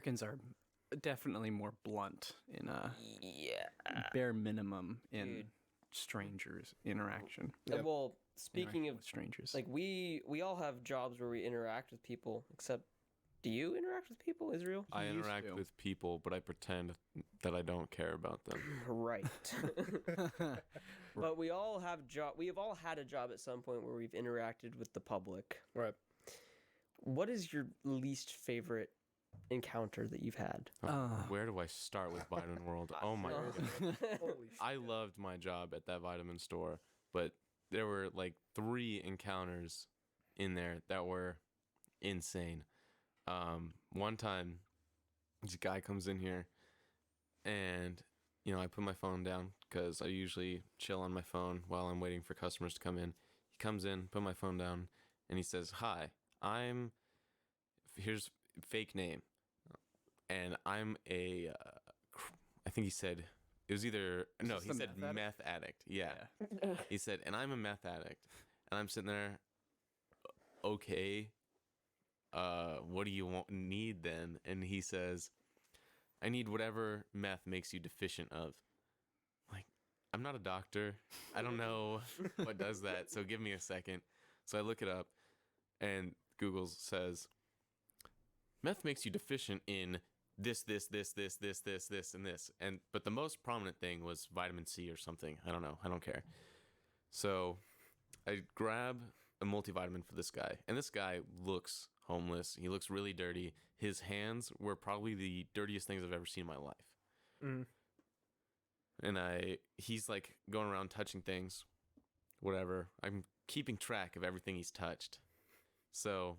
Americans are definitely more blunt in a bare minimum in strangers interaction. Yep. Well, speaking of strangers, like we all have jobs where we interact with people. Except, do you interact with people, Israel? I interact with people, but I pretend that I don't care about them. Right. But we all have we have all had a job at some point where we've interacted with the public. Right. What is your least favorite encounter that you've had? Where do I start with Vitamin World? Oh my god. Holy shit. I loved my job at that vitamin store, but there were like 3 encounters in there that were insane. One time, this guy comes in here, and I put my phone down because I usually chill on my phone while I'm waiting for customers to come in. He comes in, put my phone down, and he says, "Hi, here's fake name, and I'm a I think he said it was either no, he said meth addict. Yeah. He said, and I'm a meth addict, and I'm sitting there, okay. What do you need then? And he says, I need whatever meth makes you deficient of. Like, I'm not a doctor. I don't know what does that. So give me a second. So I look it up, and Google says, meth makes you deficient in this, and this. But the most prominent thing was vitamin C or something. I don't know. I don't care. So I grab a multivitamin for this guy, and this guy looks homeless. He looks really dirty. His hands were probably the dirtiest things I've ever seen in my life. Mm. And he's like going around touching things, whatever. I'm keeping track of everything he's touched. So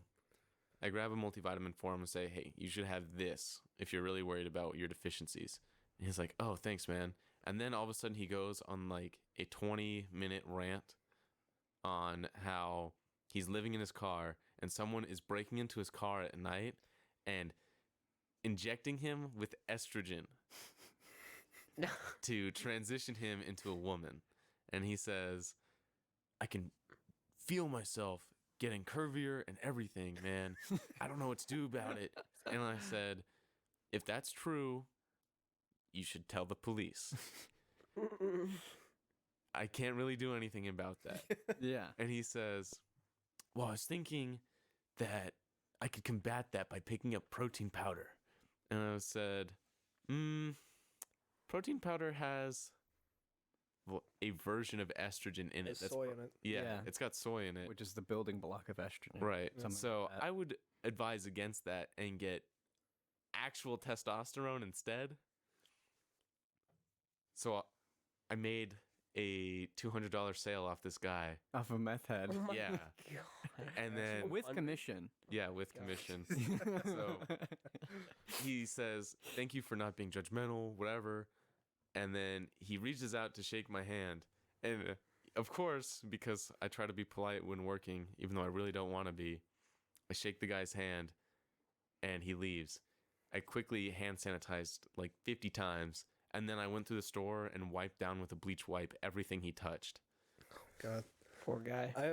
I grab a multivitamin for him and say, hey, you should have this if you're really worried about your deficiencies. And he's like, oh, thanks, man. And then all of a sudden he goes on like a 20-minute rant on how he's living in his car and someone is breaking into his car at night and injecting him with estrogen to transition him into a woman. And he says, I can feel myself getting curvier and everything, man. I don't know what to do about it. And I said, if that's true, you should tell the police. I can't really do anything about that. Yeah. And he says, well, I was thinking that I could combat that by picking up protein powder. And I said, protein powder has a version of estrogen in it. There's soy in it. Yeah, it's got soy in it. Which is the building block of estrogen. Right. Something So like that. I would advise against that and get actual testosterone instead. So I made a $200 sale off this guy. Off of meth head. Oh my Yeah. God. And then With commission. yeah, with commission. So he says, thank you for not being judgmental, whatever. And then he reaches out to shake my hand. And of course, because I try to be polite when working, even though I really don't want to be, I shake the guy's hand and he leaves. I quickly hand sanitized like 50 times. And then I went through the store and wiped down with a bleach wipe everything he touched. God. Poor guy. I have